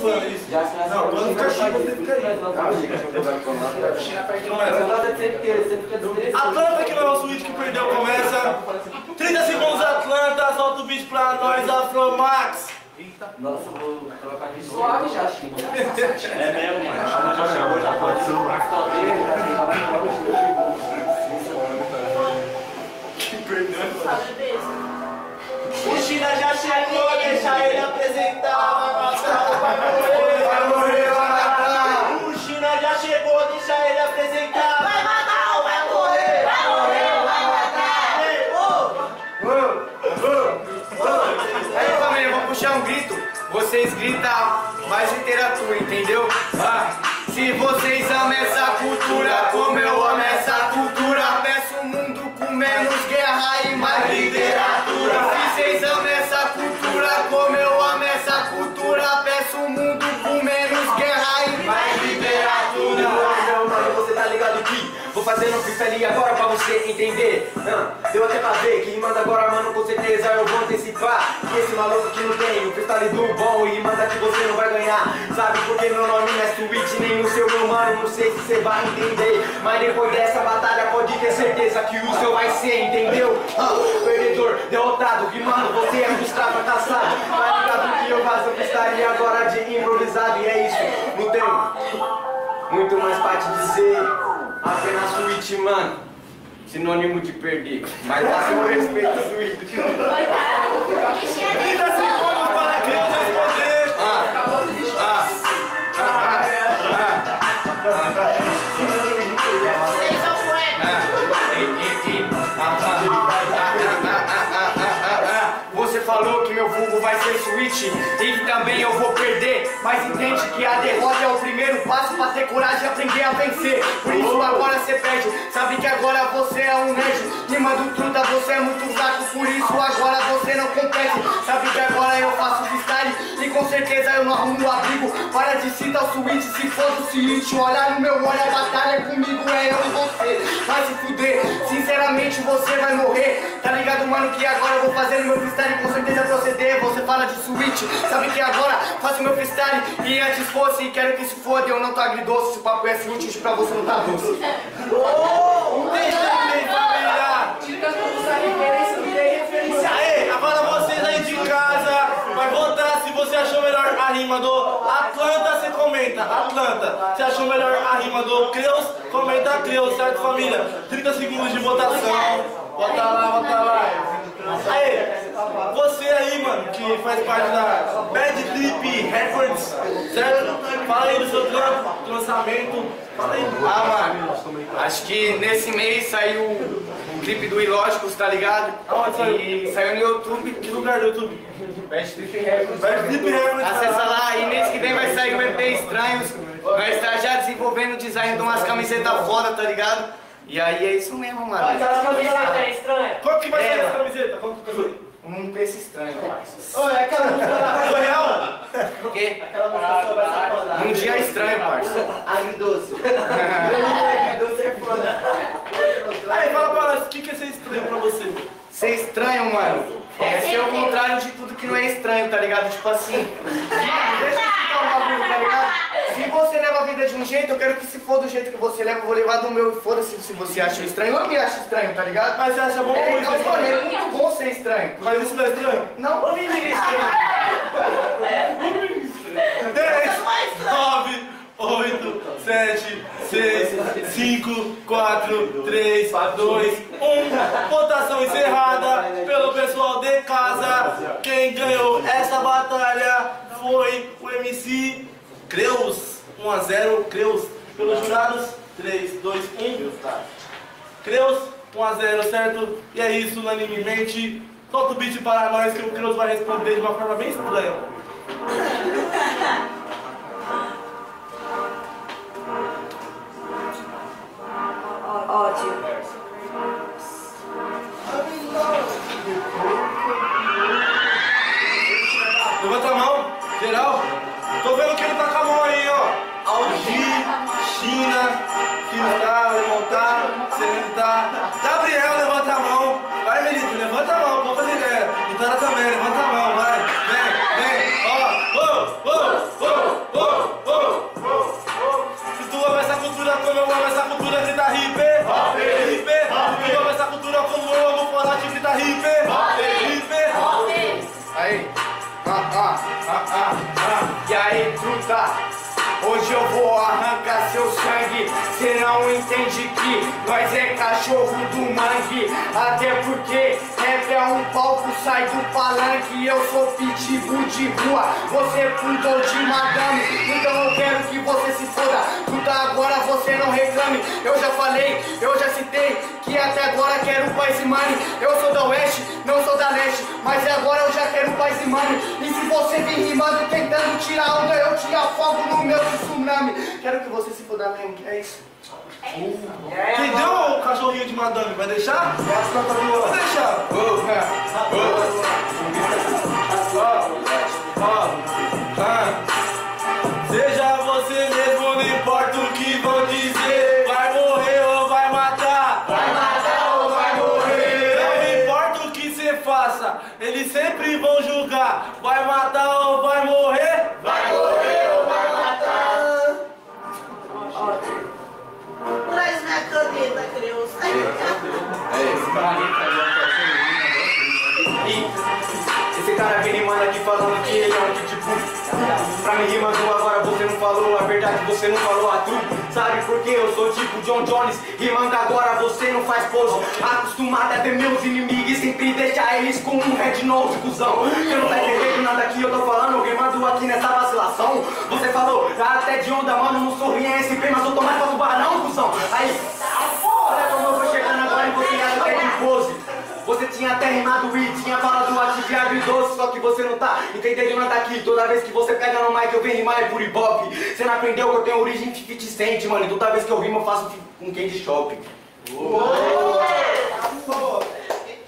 fã, isso. Não, quando fica China, você fica aí. Atlanta que não é o Switch que perdeu, começa. 30 segundos Atlanta, solta o beat pra nós, Afromax. Nossa, vou trocar de suave já, China. É mesmo, mano. Já chegou, já pode ser. Que perdeu. O China já chegou, deixa ele apresentar. Vai morrer, vai matar. O China já chegou, deixa ele apresentar. Vai matar ou vai morrer? Vai morrer ou vai matar? Aí família, vou puxar um grito. Vocês gritam mais literatura, entendeu? Se vocês amam essa cultura como eu amo essa cultura, peço um mundo com menos guerra e mais literatura. Se vocês amam essa cultura como eu amo essa cultura, peço um mundo com menos guerra e mais literatura. Não, mano, você tá ligado que vou fazendo um freestyle agora pra você entender. Deu até pra ver que manda agora, mano, com certeza eu vou antecipar. Que esse maluco que não tem o freestyle do bom e manda que você não vai ganhar. Sabe porque meu nome não é Switch, nem o seu, meu mano, não sei se você vai entender. Mas depois dessa batalha pode ter certeza que o seu vai ser, entendeu? Perdedor, derrotado, que mano, você é um fracassado. Tá ligado que eu faço freestyle agora de improvisado e é isso, não tenho muito mais pra te dizer. Apenas Switch, mano, sinônimo de perder. Mas dá seu respeito, Switch. 30 segundos para que eu responder. Vocês são poetas. Você falou que meu vulgo vai ser Switch e também eu vou perder. Mas entende que a derrota é o primeiro passo pra ter coragem e aprender a vencer. Por isso agora você perde. Sabe que agora você é um nerd. Rima do truta, você é muito fraco. Por isso agora você não compete. Sabe que agora eu faço freestyle e com certeza eu não arrumo abrigo. Para de citar o Switch, se for do seguinte. Olhar no meu olho, a batalha comigo é eu e você. Vai se fuder, sinceramente você vai morrer. Tá ligado, mano, que agora eu vou fazer o meu freestyle com certeza proceder. Você fala de Switch, sabe que agora faço meu freestyle e antes fosse, quero que se foda, eu não tô agridoce. Esse papo é Switch, pra você não tá doce. Dicas pra usar referência, me dei referência. Aê, agora vocês aí de casa, vai votar se você achou melhor a rima do Atlanta, você comenta, Atlanta. Se achou melhor a rima do Creus, comenta Creus, certo família? 30 segundos de votação, bota lá, bota lá. Aê, você aí, mano, que faz parte da Bad Trip Records, certo? Fala aí do seu trampo, do lançamento, fala aí. Mano, acho que nesse mês saiu um clipe do Ilógicos, tá ligado? Aonde saiu? E saiu no YouTube. Que lugar do YouTube? Bad Trip Records. Bad Trip Records. Acessa lá e mês que vem vai sair o EP Estranhos. Nós tá já desenvolvendo o design de umas camisetas foda, tá ligado? E aí é isso mesmo, mano. Aquelas camisetas é estranha. Qual que vai ser essa camiseta? Qual que vai ser? Um peixe estranho, parça. Olha, aquela música lá. Foi real? O quê? Aquela música só vai ser foda. Um dia estranho, parça. Agridoce. Agridoce é foda. Aí, fala pra nós, o que é ser estranho pra você? Ser estranho, mano, é ser o contrário de tudo que não é estranho, tá ligado? Tipo assim, deixa eu explicar um bagulho, tá ligado? Se você leva a vida de um jeito, eu quero que se for do jeito que você leva, eu vou levar do meu e foda-se se você acha estranho, eu me acho estranho, tá ligado? Mas você acha bom ou ruim ser Então, mano, estranho? é muito bom ser estranho. Mas isso não é estranho? Não, pra mim ninguém é estranho. 10, 9, 8, 7, 6, 5, 4, 3, 2, 1. Votação encerrada pelo pessoal de casa. Quem ganhou essa batalha foi o MC Creus. 1 a 0, Creus. Pelos jurados, 3, 2, 1. Creus, 1 a 0, certo? E é isso, unanimemente. Solta o beat para nós que o Creus vai responder de uma forma bem estranha. Ódio. Levanta a mão, geral. Tô vendo que ele tá com a mão aí, ó. Aldir, China, Filtar, Levantar, Sentar. Gabriel, levanta a mão. Vai, Melito, levanta a mão, vamos fazer ideia. Vitória também, levanta a mão, vai. Vem, vem, ó. E aí, truta, hoje eu vou arrancar seu sangue. Cê não entende que nós é cachorro do mangue. Até porque rap é um palco, sai do palanque. Eu sou pitbull de rua, você pudor de madame. Então eu quero que você se foda, truta, agora você não reclame. Eu já falei, eu já citei que até agora quero paz e money. Eu sou da oeste, não sou da leste, mas agora eu já quero paz e money. E se você vir rimando tentando tirar onda, eu te afogo no meu tsunami. Quero que você se foda mesmo, é isso. Quem deu o cachorrinho de madame? Vai deixar? Vai deixar. Seja você mesmo, não importa o que vão dizer. Vai morrer ou vai matar? Vai matar ou vai morrer? Não importa o que você faça, eles sempre vão julgar. Vai matar ou vai morrer? Vai morrer ou vai matar? Traz minha caneta, Creus. Esse cara vem rimando aqui falando que ele é um pitbull. Pra mim rimando agora você não falou a verdade, você não falou a tudo. Sabe por quê? Eu sou tipo John Jones. Rimando agora você não faz pose. Acostumado a ver meus inimigos, sempre deixar eles com um red nose, cuzão. Você não tá entendendo nada que eu tô falando, rimando aqui nessa vacilação. Você falou, tá até de onda, mano, não sou SP, mas eu tô mais pra tubarão, cuzão. Aí, olha como eu vou chegando agora e você acha que é de pose. Você tinha até rimado e tinha falado aqui de agridoce, só que você não tá entendendo nada aqui. Toda vez que você pega no mic eu venho rimar é por ibope. Você não aprendeu que eu tenho origem 50 Cent, mano. E toda vez que eu rimo eu faço com quem de shopping.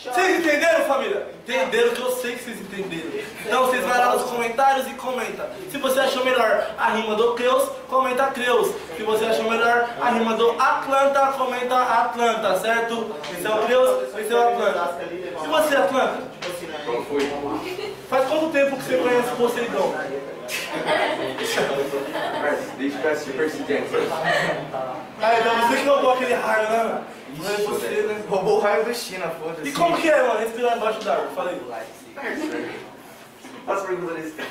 Vocês entenderam, família? Entenderam, que eu sei que vocês entenderam. Então vocês vão lá nos comentários e comenta. Se você achou melhor a rima do Creus, comenta Creus. Se você achou melhor a rima do Atlanta, comenta Atlanta, certo? Esse é o Creus, esse é o Atlanta. E você, Atlanta? Como foi? Faz quanto tempo que você conhece o Poseidon? Desde que eu assisti Persistência. Ah, então você que roubou aquele raio, né? Foi você, né? Roubou o raio do China, foda-se. E como que é, mano, respirar embaixo d'água? Fala aí. Faça pergunta desse cara.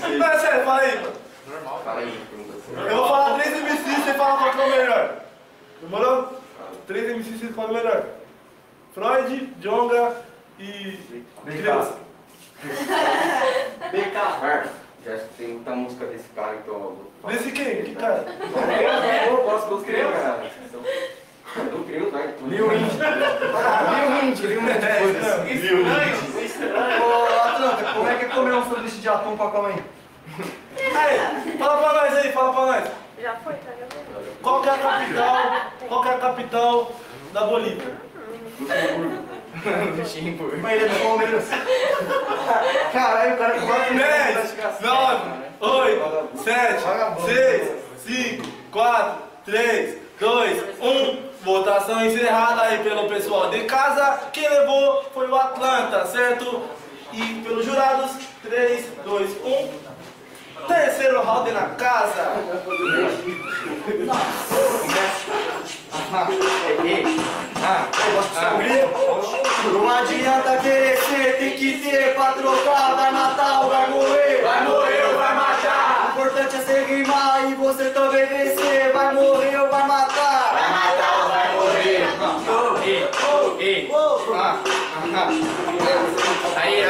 Não, é sério, fala aí, mano. Fala aí, pergunta assim. Eu vou falar 3 MCs e você fala qual que é o melhor. Demorou? 3 MCs e você fala o melhor. Freud, Djonga e Creus. BK. Já tem muita música desse cara, então eu vou falar. Desse quem? Que cara? Eu posso gostar, cara. Do Creus, vai. Lil Indy. Lil Indy. Ô, Atlanta, como é que é comer um sanduíche de atum com a calma aí? Aí, fala pra nós aí, fala pra nós. Já foi, tá gravando? Qual que é a capital da Bolívia? Luxemburgo. Mas ele é do Palmeiras. Caralho, o cara que bota 10, 9, 8, 7, 6, 5, 4, 3, 2, 1. Votação encerrada aí pelo pessoal de casa. Quem levou foi o Atlanta, certo? E pelos jurados, 3, 2, 1. Terceiro round na casa. Não adianta querer ser, tem que ter pra trocar. Vai matar ou vai morrer? Vai morrer ou vai matar? O importante é ser rimar e você também vencer. Vai morrer ou vai matar? Vai matar ou vai morrer? Aí.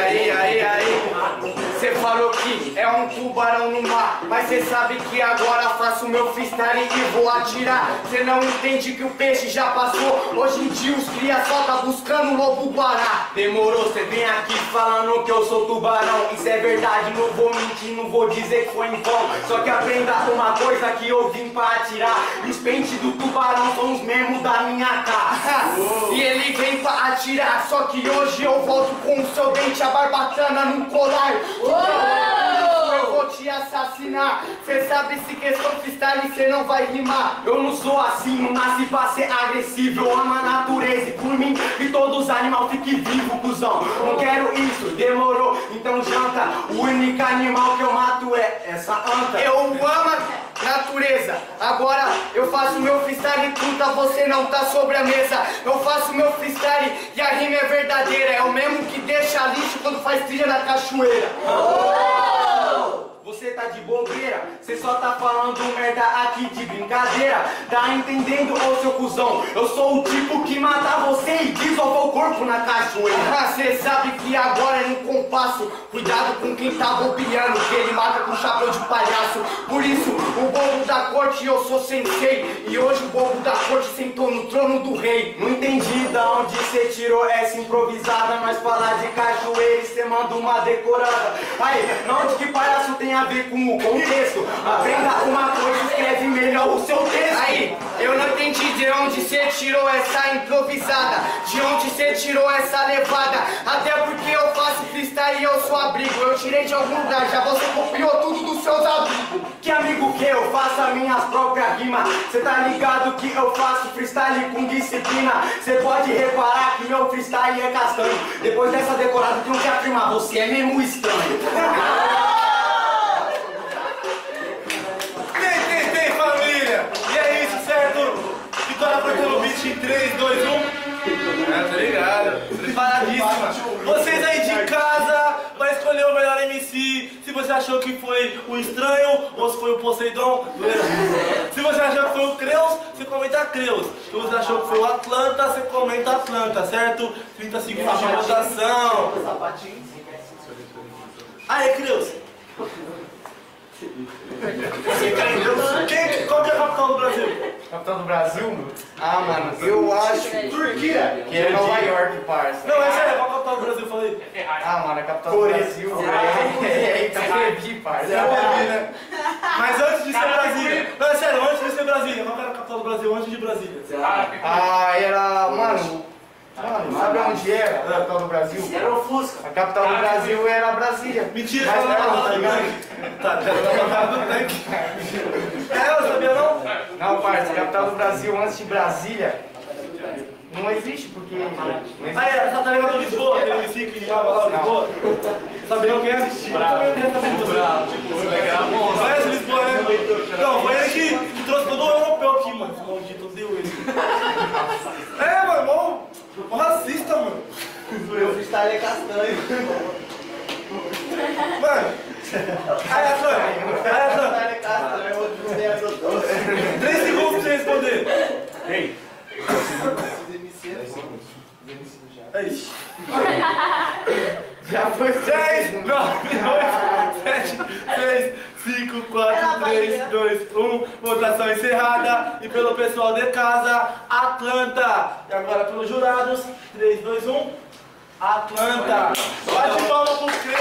Você falou que é um tubarão no mar, mas cê sabe que agora faço meu freestyle e vou atirar. Cê não entende que o peixe já passou. Hoje em dia os cria só tá buscando o lobo guará. Demorou, cê vem aqui falando que eu sou tubarão. Isso é verdade, não vou mentir, não vou dizer que foi em vão. Só que aprenda uma coisa que eu vim pra atirar. Os pentes do tubarão são os mesmos da minha casa. E ele vem pra atirar, só que hoje eu volto com o seu dente, a barbatana no colar. Eu vou te assassinar. Cê sabe se questão freestyle cê não vai rimar. Eu não sou assim, não nasci pra ser agressivo. Eu amo a natureza e por mim que todos os animais fiquem vivos, cuzão. Não quero isso, demorou, então janta. O único animal que eu mato é essa anta. Eu amo a natureza. Agora eu faço meu freestyle, truta, você não tá sobre a mesa. Eu faço meu freestyle e a rima é verdadeira. É o mesmo que deixa lixo quando faz trilha na cachoeira. bobeira. Cê só tá falando merda aqui de brincadeira. Tá entendendo, ô seu cuzão? Eu sou o tipo que mata você e desova o corpo na cachoeira. Ah, cê sabe que agora é no compasso. Cuidado com quem tá bobeando, que ele mata com chapéu de palhaço. Por isso, o bobo da corte eu sou sensei. E hoje o bobo da corte sentou no trono do rei. Não entendi da onde cê tirou essa improvisada, mas falar de cachoeira e cê manda uma decorada. Aí, onde que palhaço tem a ver com o contexto? Aprenda uma coisa, escreve melhor o seu texto. Aí, eu não entendi de onde cê tirou essa improvisada, de onde cê tirou essa levada. Até porque eu faço freestyle e eu sou abrigo. Eu tirei de algum lugar, já você copiou tudo dos seus abrigos. Que amigo que eu faço as minhas próprias rimas. Cê tá ligado que eu faço freestyle com disciplina. Cê pode reparar que meu freestyle é castanho. Depois dessa decorada tenho que afirmar, você é mesmo estranho. Tem, família! E é isso, certo? Vitória cortando o beat em 3, 2, 1. Tá ligado? Preparadíssima. Vocês aí de casa vai escolher o melhor MC. Se você achou que foi o Estranho ou se foi o Poseidon. Se você achou que foi o Creus, você comenta Creus. Se você achou que foi o Atlanta, você comenta Atlanta, certo? 30 segundos de votação. Aí, Creus. Qual que é a capital do Brasil? Capital do Brasil? Ah, mano, eu acho Turquia. que é Nova York, parça. Não, é sério, qual a capital do Brasil? Falei. Ah, mano, a capital do Brasil. Eita, bebi, parça. Né? Mas antes de ser Brasília. Não, é sério, antes de ser Brasília. Qual era a capital do Brasil antes de Brasília? Ah, era, mano, sabe onde era a capital do Brasil? Era o Fusca. A capital do Brasil era Brasília. Mentira, Mas ela não, não tá tá ligado? ligado? Tá, ela tava no tanque. É, eu sabia não? Não, parça, a capital do Brasil antes de Brasília não existe, porque... Ah, é, tá ligado Lisboa, aquele MC que jogava lá, Lisboa? Sabia quem é? Conhece Lisboa, né? Não, foi ele que trouxe todo o europeu aqui, mano. Esse maldito deu ele. É, mano, mó racista, mano. Meu freestyle é castanho. Mano, aí, Atlanta. É castanho, outro é doce. 3 segundos pra você responder. Ei, É isso. Já foi 10, 9, 8, 7, 6, 5, 4, 3, 2, 1. Votação encerrada. E pelo pessoal de casa, Atlanta. E agora pelos jurados, 3, 2, 1. Atlanta. Bate palma pro Creus.